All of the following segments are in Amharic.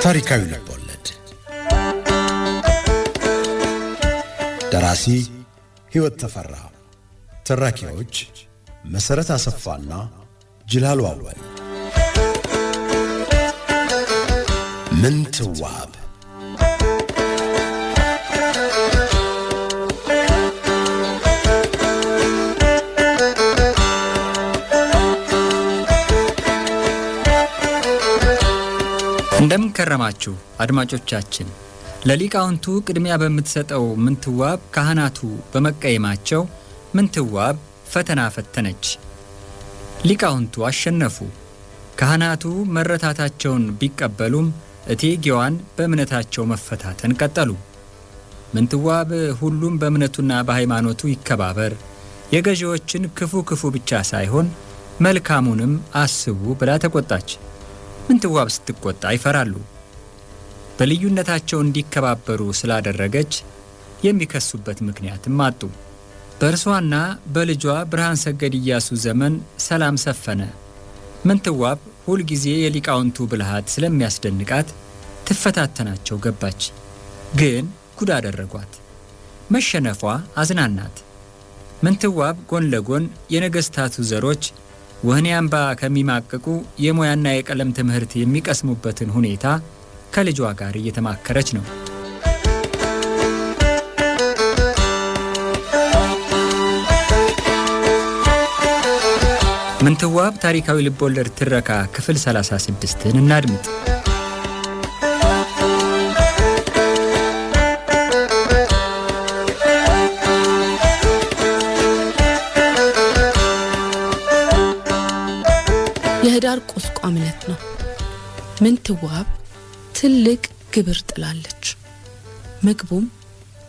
ታሪካዊ ልቦለድ ደራሲ ሕይወት ተፈራ ተራኪዎች መሰረት አሰፋና ጅላሉ አወል ምንትዋብ እንደምን ከረማችሁ አድማጮቻችን። ለሊቃውንቱ ቅድሚያ በምትሰጠው ምንትዋብ ካህናቱ በመቀየማቸው ምንትዋብ ፈተና ፈተነች። ሊቃውንቱ አሸነፉ። ካህናቱ መረታታቸውን ቢቀበሉም እቴጌዋን በእምነታቸው መፈታተን ቀጠሉ። ምንትዋብ ሁሉም በእምነቱና በሃይማኖቱ ይከባበር፣ የገዢዎችን ክፉ ብቻ ሳይሆን መልካሙንም አስቡ ብላ ተቆጣች። ምንትዋብ ስትቆጣ ይፈራሉ። በልዩነታቸው እንዲከባበሩ ስላደረገች የሚከሱበት ምክንያትም አጡ። በእርሷና በልጇ ብርሃን ሰገድ ኢያሱ ዘመን ሰላም ሰፈነ። ምንትዋብ ሁልጊዜ የሊቃውንቱ ብልሃት ስለሚያስደንቃት ትፈታተናቸው ገባች። ግን ጉድ አደረጓት። መሸነፏ አዝናናት። ምንትዋብ ጎን ለጎን የነገስታቱ ዘሮች ወህኒ አምባ ከሚማቅቁ የሙያና የቀለም ትምህርት የሚቀስሙበትን ሁኔታ ከልጇ ጋር እየተማከረች ነው። ምንትዋብ ታሪካዊ ልቦለድ ትረካ ክፍል 36ን እናድምጥ። የህዳር ቁስቋም ዕለት ነው። ምንትዋብ ትልቅ ግብር ጥላለች። ምግቡም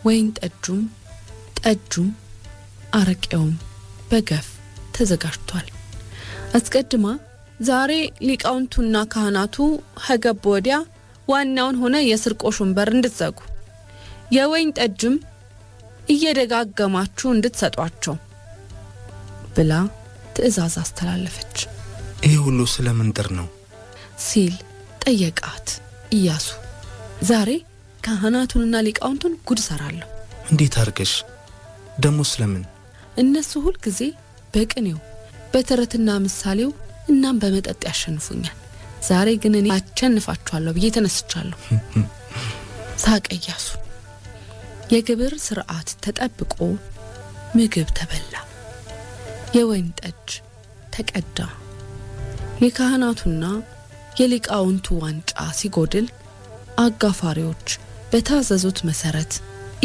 ወይን ጠጁም አረቄውም በገፍ ተዘጋጅቷል። አስቀድማ ዛሬ ሊቃውንቱና ካህናቱ ሀገብ ወዲያ ዋናውን ሆነ የስርቆሹን በር እንድትዘጉ የወይን ጠጅም እየደጋገማችሁ እንድትሰጧቸው ብላ ትእዛዝ አስተላለፈች። ይሄ ሁሉ ስለምንድር ነው ሲል ጠየቃት ኢያሱ። ዛሬ ካህናቱንና ሊቃውንቱን ጉድ ሰራለሁ። እንዴት አርገሽ ደሞ ስለምን? እነሱ ሁሉ ጊዜ በቅኔው በተረትና ምሳሌው እናም በመጠጥ ያሸንፉኛል። ዛሬ ግን እኔ አቸንፋቸዋለሁ ብዬ ተነስቻለሁ። ሳቀ ኢያሱ። የግብር ስርዓት ተጠብቆ ምግብ ተበላ። የወይን ጠጅ ተቀዳ። የካህናቱና የሊቃውንቱ ዋንጫ ሲጎድል አጋፋሪዎች በታዘዙት መሰረት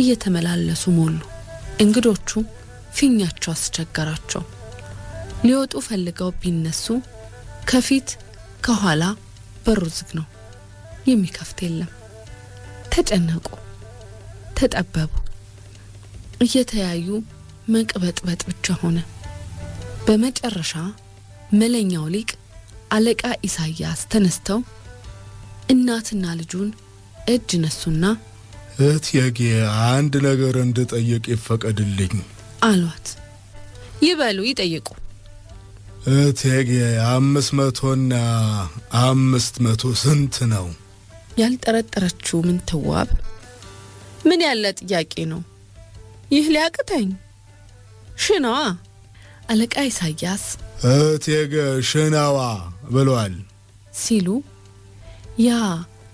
እየተመላለሱ ሞሉ። እንግዶቹ ፊኛቸው አስቸገራቸው። ሊወጡ ፈልገው ቢነሱ ከፊት ከኋላ በሩ ዝግ ነው፣ የሚከፍት የለም። ተጨነቁ፣ ተጠበቡ። እየተያዩ መቅበጥበጥ ብቻ ሆነ። በመጨረሻ መለኛው ሊቅ አለቃ ኢሳያስ ተነስተው እናትና ልጁን እጅ ነሱና እቴጌ አንድ ነገር እንድጠይቅ ይፈቀድልኝ አሏት። ይበሉ ይጠይቁ። እቴጌ 500ና 500 ስንት ነው? ያልጠረጠረችው ምንትዋብ ምን ያለ ጥያቄ ነው ይህ ሊያቅተኝ? ሽናዋ አለቃ ኢሳያስ እቴጌ ሽናዋ ብሏል ሲሉ ያ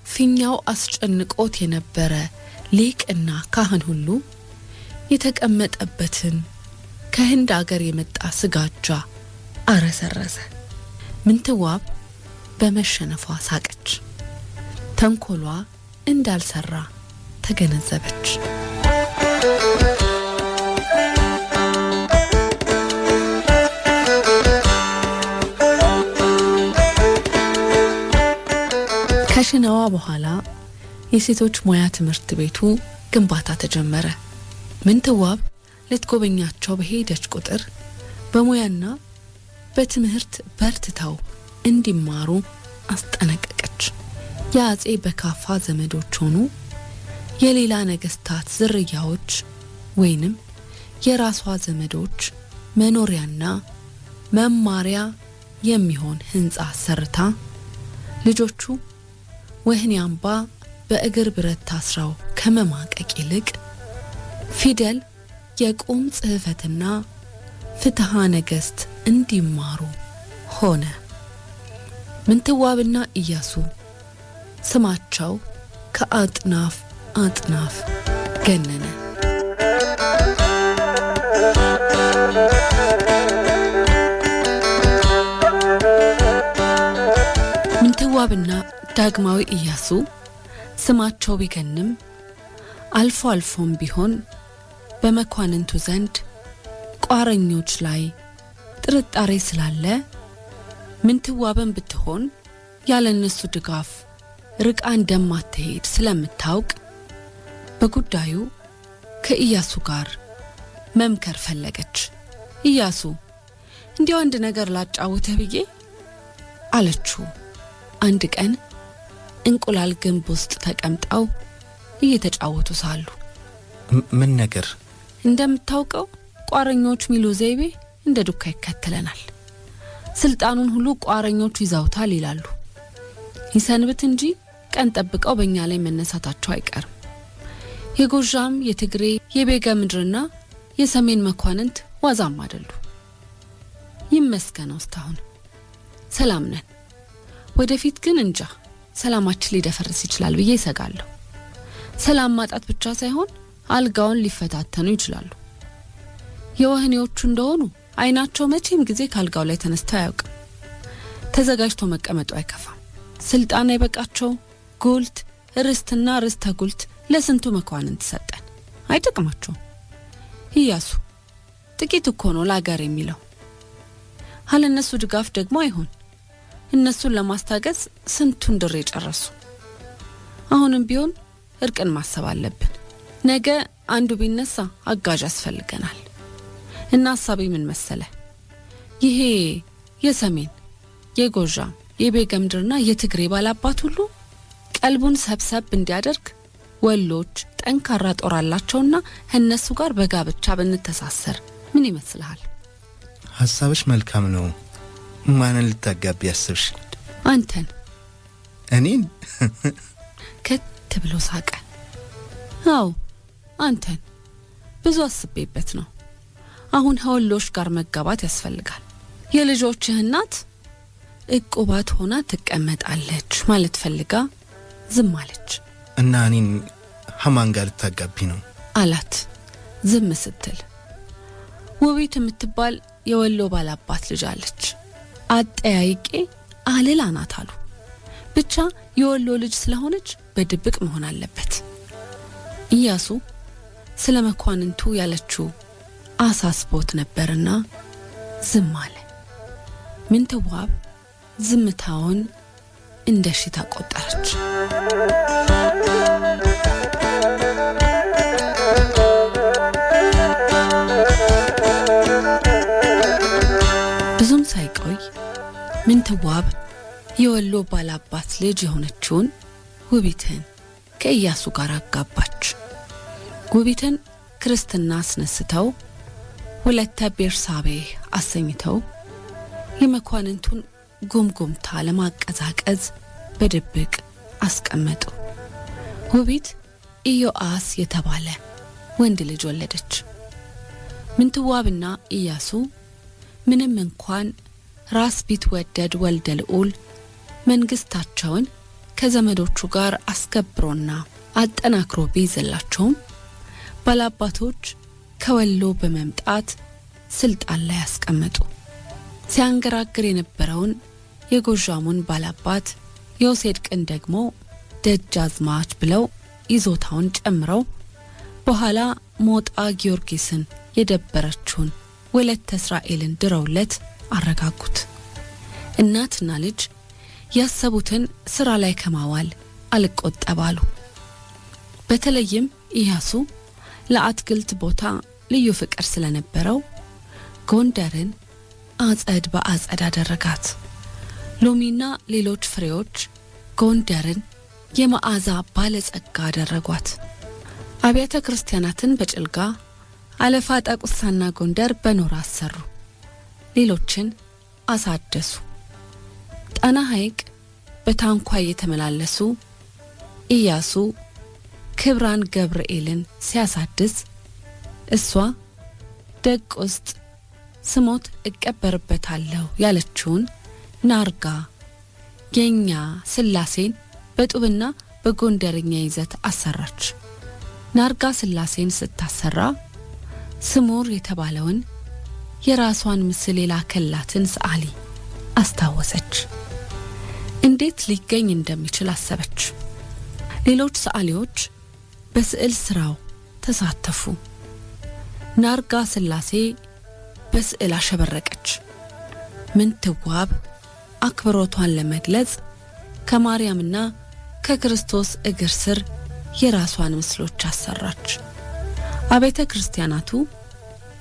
ፊኛው አስጨንቆት የነበረ ሊቅና ካህን ሁሉ የተቀመጠበትን ከህንድ አገር የመጣ ስጋጃ አረሰረሰ። ምንትዋብ በመሸነፏ ሳቀች። ተንኮሏ እንዳልሰራ ተገነዘበች። ከሽናዋ በኋላ የሴቶች ሙያ ትምህርት ቤቱ ግንባታ ተጀመረ። ምንትዋብ ልትጎበኛቸው በሄደች ቁጥር በሙያና በትምህርት በርትተው እንዲማሩ አስጠነቀቀች። የአጼ በካፋ ዘመዶች ሆኑ የሌላ ነገስታት ዝርያዎች ወይንም የራሷ ዘመዶች መኖሪያና መማሪያ የሚሆን ህንጻ ሰርታ ልጆቹ ወህኒ አምባ በእግር ብረት ታስረው ከመማቀቅ ይልቅ ፊደል የቁም ጽሕፈትና ፍትሐ ነገሥት እንዲማሩ ሆነ። ምንትዋብና ኢያሱ ስማቸው ከአጥናፍ አጥናፍ ገነነ። ምንትዋብና ዳግማዊ ኢያሱ ስማቸው ቢገንም አልፎ አልፎም ቢሆን በመኳንንቱ ዘንድ ቋረኞች ላይ ጥርጣሬ ስላለ ምንትዋብን ብትሆን ያለነሱ ድጋፍ ርቃ እንደማትሄድ ስለምታውቅ በጉዳዩ ከኢያሱ ጋር መምከር ፈለገች። ኢያሱ እንዲያው አንድ ነገር ላጫውተህ ብዬ አለችው። አንድ ቀን እንቁላል ግንብ ውስጥ ተቀምጠው እየተጫወቱ ሳሉ ምን ነገር? እንደምታውቀው ቋረኞች ሚሉ ዘይቤ እንደ ዱካ ይከተለናል። ስልጣኑን ሁሉ ቋረኞቹ ይዛውታል ይላሉ። ይሰንብት እንጂ ቀን ጠብቀው በእኛ ላይ መነሳታቸው አይቀርም። የጎጃም፣ የትግሬ፣ የቤገ ምድርና የሰሜን መኳንንት ዋዛም አይደሉ። ይመስገነው እስካሁን ሰላም ነን። ወደፊት ግን እንጃ ሰላማችን ሊደፈርስ ይችላል ብዬ እሰጋለሁ። ሰላም ማጣት ብቻ ሳይሆን አልጋውን ሊፈታተኑ ይችላሉ። የወህኒዎቹ እንደሆኑ አይናቸው መቼም ጊዜ ካልጋው ላይ ተነስታ አያውቅም። ተዘጋጅቶ መቀመጡ አይከፋም። ስልጣን አይበቃቸው ጉልት ርስትና ርስተ ጉልት ለስንቱ መኳንንት ሰጠን፣ አይጠቅማቸው። ኢያሱ ጥቂት እኮ ነው ለአገር የሚለው። አለነሱ ድጋፍ ደግሞ አይሆን። እነሱን ለማስታገስ ስንቱን ድሬ ጨረሱ። አሁንም ቢሆን እርቅን ማሰብ አለብን። ነገ አንዱ ቢነሳ አጋዥ ያስፈልገናል። እና ሐሳቤ ምን መሰለ? ይሄ የሰሜን፣ የጎጃም፣ የቤገ ምድርና የትግሬ ባላባት ሁሉ ቀልቡን ሰብሰብ እንዲያደርግ ወሎች ጠንካራ ጦር አላቸውና እነሱ ጋር በጋብቻ ብንተሳሰር ምን ይመስልሃል? ሐሳብሽ መልካም ነው። ማንን ልታጋቢ ያስብሽ? አንተን። እኔን? ከት ብሎ ሳቀ። አው አንተን ብዙ አስቤበት ነው። አሁን ሀወሎች ጋር መጋባት ያስፈልጋል። የልጆችህ እናት እቁባት ሆና ትቀመጣለች ማለት ፈልጋ ዝም አለች። እና እኔን ሐማን ጋር ልታጋቢ ነው አላት። ዝም ስትል ውቢት የምትባል የወሎ ባላባት ልጅ አለች። አጠያይቄ አልላ ናት አሉ። ብቻ የወሎ ልጅ ስለሆነች በድብቅ መሆን አለበት። ኢያሱ ስለ መኳንንቱ ያለችው አሳስቦት ነበርና ዝም አለ። ምንትዋብ ዝምታውን እንደ ሽታ ቆጠረች። ብዙም ሳይቆይ ምንትዋብ የወሎ ባላባት ልጅ የሆነችውን ውቢትን ከኢያሱ ጋር አጋባች። ውቢትን ክርስትና አስነስተው ወለተ ቤርሳቤ አሰኝተው የመኳንንቱን ጉምጉምታ ለማቀዛቀዝ በድብቅ አስቀመጡ። ውቢት ኢዮአስ የተባለ ወንድ ልጅ ወለደች። ምንትዋብና ኢያሱ ምንም እንኳን ራስ ቢትወደድ ወልደ ልዑል መንግስታቸውን ከዘመዶቹ ጋር አስከብሮና አጠናክሮ ቢይዝላቸውም ባላባቶች ከወሎ በመምጣት ስልጣን ላይ ያስቀመጡ። ሲያንገራግር የነበረውን የጎጃሙን ባላባት የወሴድቅን ደግሞ ደጃዝማች ብለው ይዞታውን ጨምረው በኋላ ሞጣ ጊዮርጊስን የደበረችውን ወለተ እስራኤልን ድረውለት አረጋጉት። እናትና ልጅ ያሰቡትን ስራ ላይ ከማዋል አልቆጠባሉ። በተለይም ኢያሱ ለአትክልት ቦታ ልዩ ፍቅር ስለነበረው ጎንደርን አጸድ በአጸድ አደረጋት። ሎሚና ሌሎች ፍሬዎች ጎንደርን የመዓዛ ባለጸጋ አደረጓት። አብያተ ክርስቲያናትን በጭልጋ አለፋ ጣቁሳና ጎንደር በኖራ አሰሩ። ሌሎችን አሳደሱ። ጣና ሐይቅ በታንኳ እየተመላለሱ ኢያሱ ክብራን ገብርኤልን ሲያሳድስ እሷ ደቅ ውስጥ ስሞት እቀበርበታለሁ ያለችውን ናርጋ የኛ ስላሴን በጡብና በጎንደርኛ ይዘት አሰራች። ናርጋ ስላሴን ስታሰራ ስሙር የተባለውን የራሷን ምስል የላከላትን ሰዓሊ አስታወሰች። እንዴት ሊገኝ እንደሚችል አሰበች። ሌሎች ሰዓሊዎች በስዕል ስራው ተሳተፉ። ናርጋ ስላሴ በስዕል አሸበረቀች። ምንትዋብ አክብሮቷን ለመግለጽ ከማርያምና ከክርስቶስ እግር ስር የራሷን ምስሎች አሰራች። አቤተ ክርስቲያናቱ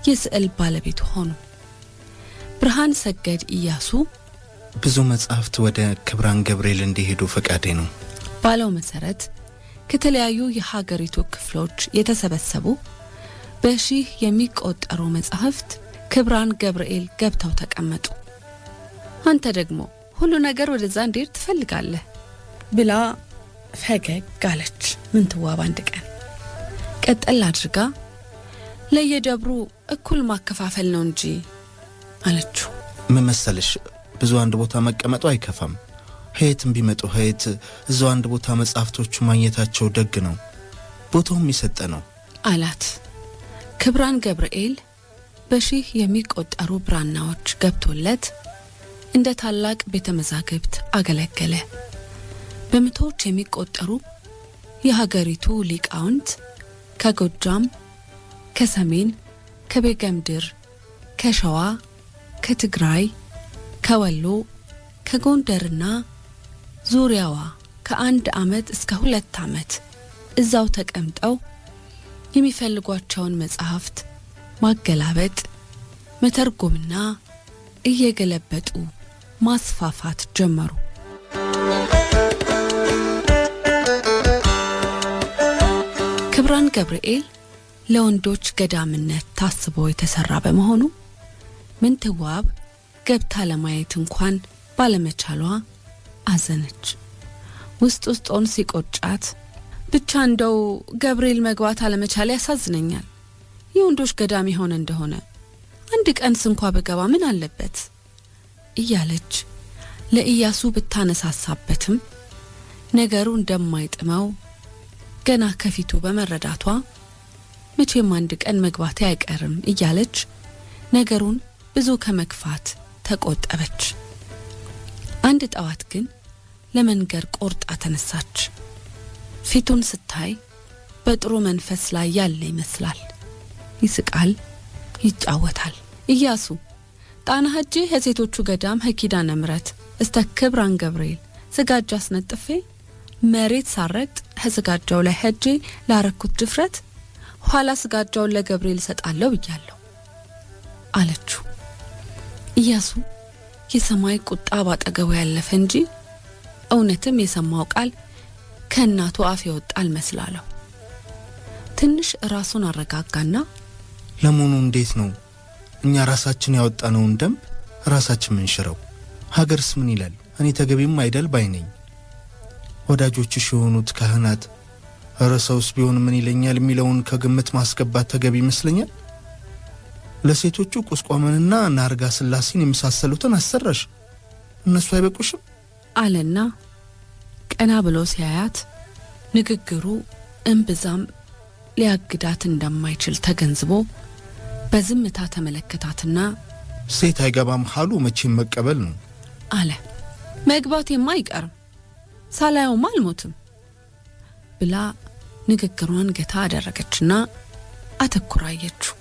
የስዕል ባለቤት ሆኑ። ብርሃን ሰገድ ኢያሱ ብዙ መጻሕፍት ወደ ክብራን ገብርኤል እንዲሄዱ ፈቃዴ ነው ባለው መሰረት ከተለያዩ የሀገሪቱ ክፍሎች የተሰበሰቡ በሺህ የሚቆጠሩ መጻሕፍት ክብራን ገብርኤል ገብተው ተቀመጡ። አንተ ደግሞ ሁሉ ነገር ወደዛ እንዴት ትፈልጋለህ ብላ ፈገግ አለች ምንትዋብ። አንድ ቀን ቀጠል አድርጋ ለየደብሩ እኩል ማከፋፈል ነው እንጂ አለችው። ምን መሰለሽ፣ ብዙ አንድ ቦታ መቀመጡ አይከፋም። ሄትም ቢመጡ ሄት እዛው አንድ ቦታ መጻሕፍቶቹ ማግኘታቸው ደግ ነው፣ ቦታውም የሰጠ ነው አላት። ክብራን ገብርኤል በሺህ የሚቆጠሩ ብራናዎች ገብቶለት እንደ ታላቅ ቤተ መዛግብት አገለገለ። በመቶዎች የሚቆጠሩ የሀገሪቱ ሊቃውንት ከጎጃም፣ ከሰሜን፣ ከቤገምድር፣ ከሸዋ፣ ከትግራይ፣ ከወሎ፣ ከጎንደርና ዙሪያዋ ከ1 ዓመት እስከ 2 ዓመት እዛው ተቀምጠው የሚፈልጓቸውን መጻሕፍት ማገላበጥ፣ መተርጎምና እየገለበጡ ማስፋፋት ጀመሩ። ክብራን ገብርኤል ለወንዶች ገዳምነት ታስቦ የተሰራ በመሆኑ ምንትዋብ ገብታ ለማየት እንኳን ባለመቻሏ አዘነች። ውስጡን ሲቆጫት ብቻ እንደው ገብርኤል መግባት አለመቻል ያሳዝነኛል። የወንዶች ገዳም የሆነ እንደሆነ አንድ ቀንስ እንኳ በገባ ምን አለበት እያለች ለኢያሱ ብታነሳሳበትም ነገሩ እንደማይጥመው ገና ከፊቱ በመረዳቷ መቼም አንድ ቀን መግባት አይቀርም እያለች ነገሩን ብዙ ከመግፋት ተቆጠበች። አንድ ጠዋት ግን ለመንገር ቆርጣ ተነሳች። ፊቱን ስታይ በጥሩ መንፈስ ላይ ያለ ይመስላል። ይስቃል፣ ይጫወታል። ኢያሱ ጣና ሄጄ የሴቶቹ ገዳም ኪዳነ ምሕረት እስተ ክብራን ገብርኤል ስጋጃ አስነጥፌ መሬት ሳረግጥ ስጋጃው ላይ ሄጄ ላረኩት ድፍረት ኋላ ስጋጃውን ለገብርኤል ሰጣለሁ ብያለሁ አለችው። ኢያሱ የሰማይ ቁጣ ባጠገቡ ያለፈ እንጂ እውነትም የሰማው ቃል ከእናቱ አፍ ይወጣል መስላለው። ትንሽ ራሱን አረጋጋና ለመሆኑ እንዴት ነው እኛ ራሳችን ያወጣነውን ደንብ ራሳችን ምንሽረው? ሀገርስ ምን ይላል? እኔ ተገቢም አይደል ባይነኝ። ወዳጆችሽ የሆኑት ካህናት ረሰውስ ቢሆን ምን ይለኛል የሚለውን ከግምት ማስገባት ተገቢ ይመስለኛል። ለሴቶቹ ቁስቋመንና ናርጋ ስላሴን የመሳሰሉትን አሰራሽ፣ እነሱ አይበቁሽም አለና ቀና ብሎ ሲያያት ንግግሩ እምብዛም ሊያግዳት እንደማይችል ተገንዝቦ በዝምታ ተመለከታትና ሴት አይገባም ሐሉ መቼም መቀበል ነው አለ። መግባቴማ አይቀርም ሳላየውማ አልሞትም ብላ ንግግሯን ገታ አደረገችና አተኩራየችው።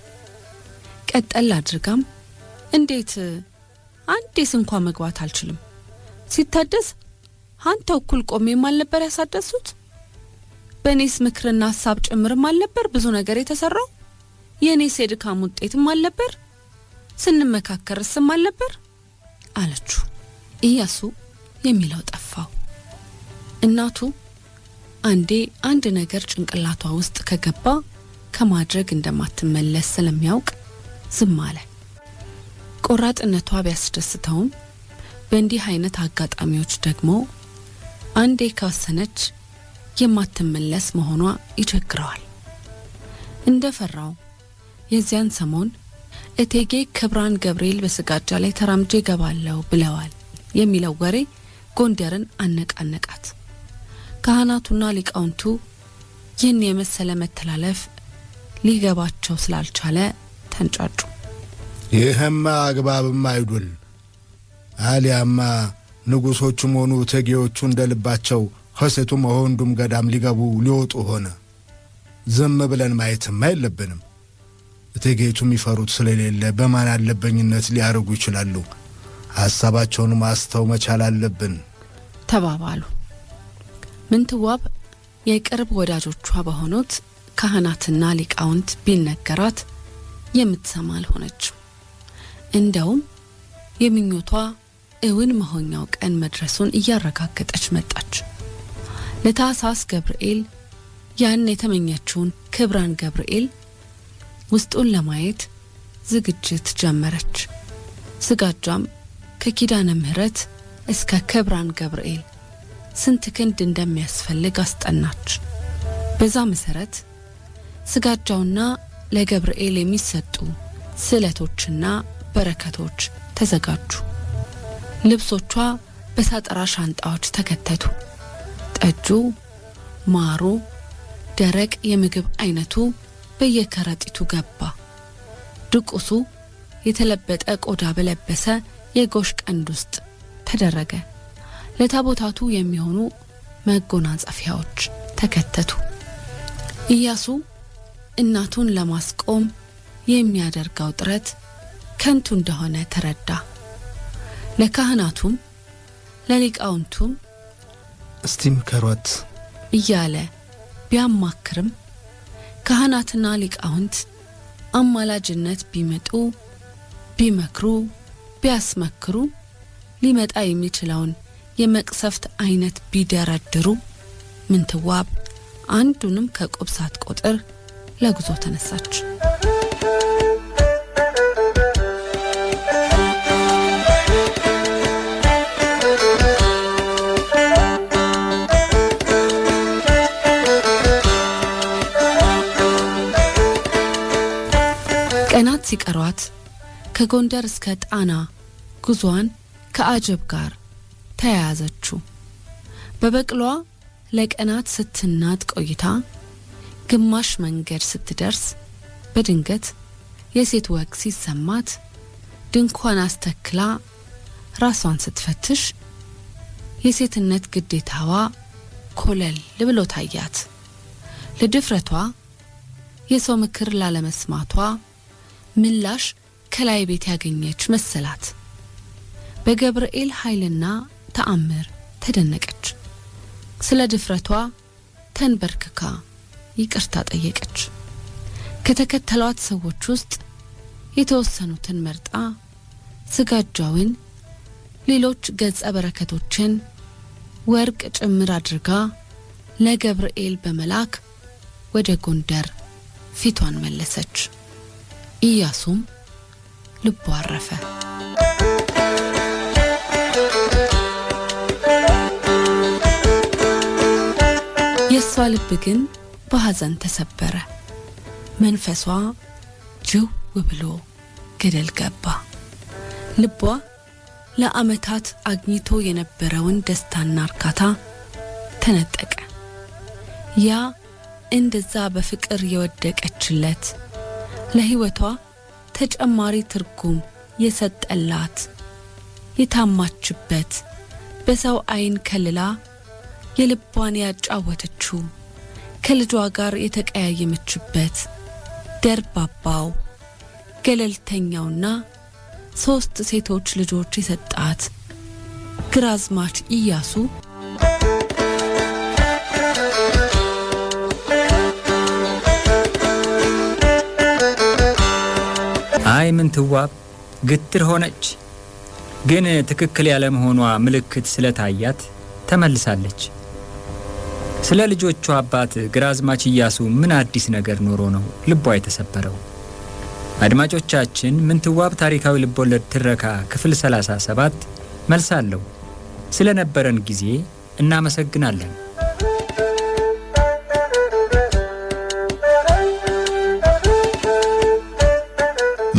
ቀጠል አድርጋም እንዴት አንዴስ እንኳን መግባት አልችልም? ሲታደስ አንተ እኩል ቆሜም አልነበር ያሳደሱት? በኔስ ምክርና ሐሳብ ጭምርም አልነበር ብዙ ነገር የተሰራው? የኔስ የድካም ውጤትም አልነበር? ስንመካከርስም አልነበር አለችው። ኢያሱ የሚለው ጠፋው። እናቱ አንዴ አንድ ነገር ጭንቅላቷ ውስጥ ከገባ ከማድረግ እንደማትመለስ ስለሚያውቅ ዝም አለ። ቆራጥነቷ ቢያስደስተውም በእንዲህ አይነት አጋጣሚዎች ደግሞ አንዴ ከወሰነች የማትመለስ መሆኗ ይቸግረዋል። እንደፈራው የዚያን ሰሞን እቴጌ ክብራን ገብርኤል በስጋጃ ላይ ተራምጄ ገባለሁ ብለዋል የሚለው ወሬ ጎንደርን አነቃነቃት። ካህናቱና ሊቃውንቱ ይህን የመሰለ መተላለፍ ሊገባቸው ስላልቻለ ተንጫጩ። ይህማ አግባብም አይዱል፣ አሊያማ ንጉሶቹም ሆኑ እቴጌዎቹ እንደልባቸው ኸሴቱም ወንዱም ገዳም ሊገቡ ሊወጡ ሆነ። ዝም ብለን ማየትም አይለብንም። እቴጌቱ የሚፈሩት ስለሌለ በማን አለበኝነት ሊያርጉ ይችላሉ። ሐሳባቸውን ማስተው መቻል አለብን ተባባሉ። ምንትዋብ የቅርብ ወዳጆቿ በሆኑት ካህናትና ሊቃውንት ቢነገራት የምትሰማ አልሆነችም። እንደውም የምኞቷ እውን መሆኛው ቀን መድረሱን እያረጋገጠች መጣች። ለታኅሳስ ገብርኤል ያን የተመኘችውን ክብራን ገብርኤል ውስጡን ለማየት ዝግጅት ጀመረች። ስጋጃም ከኪዳነ ምህረት እስከ ክብራን ገብርኤል ስንት ክንድ እንደሚያስፈልግ አስጠናች። በዛ መሰረት ስጋጃውና ለገብርኤል የሚሰጡ ስዕለቶችና በረከቶች ተዘጋጁ። ልብሶቿ በሳጠራ ሻንጣዎች ተከተቱ። ጠጁ፣ ማሩ፣ ደረቅ የምግብ አይነቱ በየከረጢቱ ገባ። ድቁሱ የተለበጠ ቆዳ በለበሰ የጎሽ ቀንድ ውስጥ ተደረገ። ለታቦታቱ የሚሆኑ መጎናጸፊያዎች ተከተቱ። ኢያሱ እናቱን ለማስቆም የሚያደርገው ጥረት ከንቱ እንደሆነ ተረዳ። ለካህናቱም ለሊቃውንቱም እስቲም ከሯት እያለ ቢያማክርም ካህናትና ሊቃውንት አማላጅነት ቢመጡ ቢመክሩ ቢያስመክሩ ሊመጣ የሚችለውን የመቅሰፍት አይነት ቢደረድሩ ምንትዋብ አንዱንም ከቁብ ሳትቆጥር ለጉዞ ተነሳች። ቀናት ሲቀሯት ከጎንደር እስከ ጣና ጉዟን ከአጀብ ጋር ተያያዘችው። በበቅሏ ለቀናት ስትናጥ ቆይታ ግማሽ መንገድ ስትደርስ በድንገት የሴት ወግ ሲሰማት ድንኳን አስተክላ ራሷን ስትፈትሽ የሴትነት ግዴታዋ ኮለል ብሎ ታያት። ለድፍረቷ የሰው ምክር ላለመስማቷ ምላሽ ከላይ ቤት ያገኘች መሰላት። በገብርኤል ኃይልና ተአምር ተደነቀች። ስለ ድፍረቷ ተንበርክካ ይቅርታ ጠየቀች። ከተከተሏት ሰዎች ውስጥ የተወሰኑትን መርጣ ስጋጃውን፣ ሌሎች ገጸ በረከቶችን ወርቅ ጭምር አድርጋ ለገብርኤል በመላክ ወደ ጎንደር ፊቷን መለሰች። ኢያሱም ልቡ አረፈ። የሷ ልብ ግን በሐዘን ተሰበረ። መንፈሷ ጅው ብሎ ገደል ገባ። ልቧ ለዓመታት አግኝቶ የነበረውን ደስታና እርካታ ተነጠቀ። ያ እንደዛ በፍቅር የወደቀችለት ለሕይወቷ ተጨማሪ ትርጉም የሰጠላት የታማችበት በሰው አይን ከልላ የልቧን ያጫወተችው ከልጇ ጋር የተቀያየመችበት ደርባባው ገለልተኛውና 3 ሴቶች ልጆች የሰጣት ግራዝማች ኢያሱ አይ ምንትዋብ ግትር ሆነች። ግን ትክክል ያለ መሆኗ ምልክት ስለታያት ተመልሳለች። ስለ ልጆቿ አባት ግራዝማች ኢያሱ ምን አዲስ ነገር ኖሮ ነው ልቧ የተሰበረው? አድማጮቻችን፣ ምንትዋብ ታሪካዊ ልቦለድ ትረካ ክፍል 37 መልሳለሁ። ስለነበረን ጊዜ እናመሰግናለን።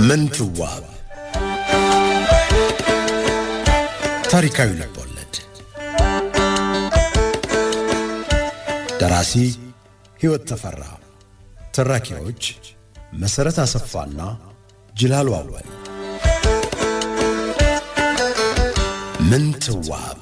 ምንትዋብ ታሪካዊ ልቦለድ ደራሲ ሕይወት ተፈራ ተራኪዎች መሰረት አሰፋና ጅላሉ አወል ምንትዋብ